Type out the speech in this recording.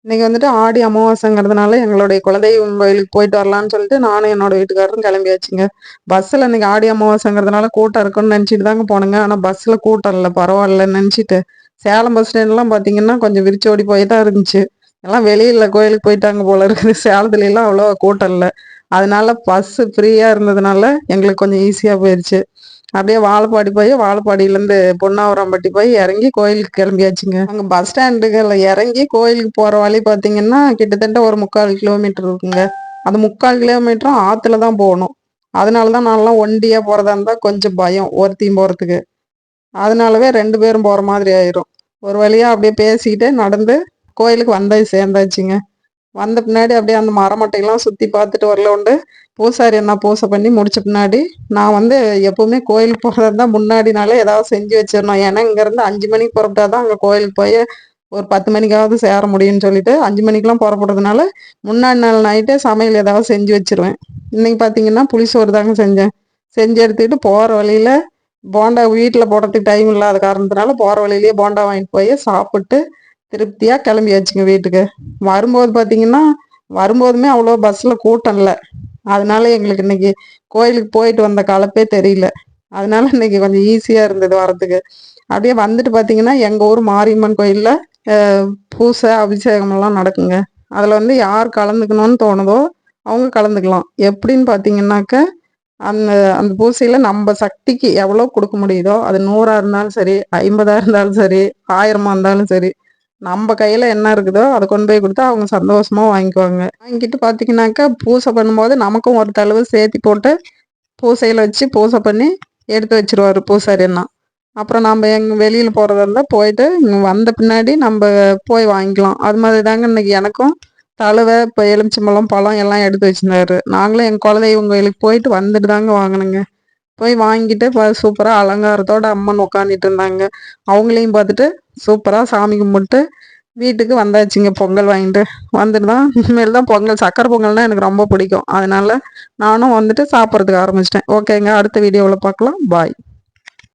இன்னைக்கு வந்துட்டு ஆடி அமாவாசைங்கிறதுனால எங்களுடைய குலதெய்வம் கோயிலுக்கு போயிட்டு வரலான்னு சொல்லிட்டு நானும் என்னோட வீட்டுக்காரரும் கிளம்பியாச்சுங்க. பஸ்ஸில் இன்னைக்கு ஆடி அமாவாசைங்கிறதுனால கூட்டம் இருக்குன்னு நினச்சிட்டு தாங்க போனேங்க. ஆனால் பஸ்ஸில் கூட்டம் இல்லை, பரவாயில்லன்னு நினச்சிட்டு சேலம் பஸ் ஸ்டாண்ட்லாம் பார்த்தீங்கன்னா கொஞ்சம் விரிச்சோடி போய் தான் இருந்துச்சு. எல்லாம் வெளியில் கோயிலுக்கு போயிட்டாங்க போல இருக்குது. சேலத்துலலாம் அவ்வளோ கூட்டம் இல்லை. அதனால பஸ்ஸு ஃப்ரீயாக இருந்ததுனால எங்களுக்கு கொஞ்சம் ஈஸியாக போயிடுச்சு. அப்படியே வாழப்பாடி போய் வாழப்பாடியிலேருந்து பொன்னாவரம்பட்டி போய் இறங்கி கோயிலுக்கு கிளம்பியாச்சுங்க. அங்கே பஸ் ஸ்டாண்டுகளில் இறங்கி கோயிலுக்கு போகிற வழி பார்த்தீங்கன்னா கிட்டத்தட்ட ஒரு 3/4 கிலோமீட்டர் இருக்குங்க. அந்த 3/4 கிலோமீட்டரும் ஆற்றுல தான் போகணும். அதனால தான் நான்லாம் ஒண்டியாக போகிறதா இருந்தால் கொஞ்சம் பயம் ஒருத்தையும் போகிறதுக்கு. அதனாலவே 2 பேரும் போகிற மாதிரி ஆயிரும். ஒரு வழியாக அப்படியே பேசிக்கிட்டு நடந்து கோயிலுக்கு சேர்ந்தாச்சுங்க. வந்த பின்னாடி அப்படியே அந்த மரமட்டையெல்லாம் சுற்றி பார்த்துட்டு வரல பூசாரி என்ன பூசை பண்ணி முடிச்ச பின்னாடி நான் எப்பவுமே கோயிலுக்கு போகிறதா இருந்தால் முன்னாடி நாளே ஏதாவது செஞ்சு வச்சிடணும். ஏன்னா இங்கேருந்து 5 மணிக்கு புறப்பட்டா தான் அங்கே கோயிலுக்கு போய் ஒரு 10 மணிக்காவது சேர முடியும்னு சொல்லிட்டு 5 மணிக்கெலாம் புறப்படுறதுனால முன்னாடி நாள் நைட்டே சமையல் ஏதாவது செஞ்சு வச்சிருவேன். இன்னைக்கு பார்த்தீங்கன்னா புளிசோறு தாங்க செஞ்சேன். செஞ்சு எடுத்துக்கிட்டு போகிற வழியில் போண்டா வீட்டில் போடுறதுக்கு டைம் இல்லாத காரணத்தினால போகிற வழியிலேயே போண்டா வாங்கிட்டு போய் சாப்பிட்டு திருப்தியாக கிளம்பியாச்சுங்க வீட்டுக்கு. வரும்போது பார்த்தீங்கன்னா வரும்போதுமே அவ்வளோ பஸ்ஸில் கூட்டம் இல்லை. அதனால எங்களுக்கு இன்னைக்கு கோயிலுக்கு போயிட்டு வந்த களைப்பே தெரியல. அதனால இன்னைக்கு கொஞ்சம் ஈஸியாக இருந்தது வரத்துக்கு. அப்படியே வந்துட்டு பார்த்தீங்கன்னா எங்கள் ஊர் மாரியம்மன் கோயிலில் பூசை அபிஷேகமெல்லாம் நடக்குங்க. அதில் யார் கலந்துக்கணும்னு தோணுதோ அவங்க கலந்துக்கலாம். எப்படின்னு பார்த்தீங்கன்னாக்க அந்த அந்த பூசையில் நம்ம சக்திக்கு எவ்வளோ கொடுக்க முடியுதோ, அது 100ஆக இருந்தாலும் சரி, 50ஆக இருந்தாலும் சரி, 1000 இருந்தாலும் சரி, நம்ம கையில் என்ன இருக்குதோ அதை கொண்டு போய் கொடுத்தா அவங்க சந்தோஷமாக வாங்கிக்குவாங்க. வாங்கிட்டு பார்த்தீங்கன்னாக்கா பூசை பண்ணும்போது நமக்கும் ஒரு தளவு சேர்த்தி போட்டு பூசையில் வச்சு பூசை பண்ணி எடுத்து வச்சிருவாரு பூசாரி அண்ணா. அப்புறம் நம்ம எங்கே வெளியில் போகிறதா இருந்தால் போயிட்டு இங்கே வந்த பின்னாடி நம்ம போய் வாங்கிக்கலாம். அது மாதிரி தாங்க இன்னைக்கு எனக்கும் தழுவை இப்போ எலுமிச்சம்பழம் பழம் எல்லாம் எடுத்து வச்சுருந்தாரு. நாங்களும் எங்கள் குலதெய்வம் கோயிலுக்கு போயிட்டு வந்துட்டு தாங்க வாங்கினோங்க. போய் வாங்கிட்டு சூப்பராக அலங்காரத்தோட அம்மன் உட்காந்துட்டு இருந்தாங்க. அவங்களையும் பார்த்துட்டு சூப்பராக சாமி கும்பிட்டு வீட்டுக்கு வந்தாச்சுங்க. பொங்கல் வாங்கிட்டு வந்துட்டு தான் இனிமேல் தான் பொங்கல், சக்கரை பொங்கல்னால் எனக்கு ரொம்ப பிடிக்கும். அதனால நானும் சாப்பிட்றதுக்கு ஆரம்பிச்சிட்டேன். ஓகேங்க, அடுத்த வீடியோவில் பார்க்கலாம். பாய்.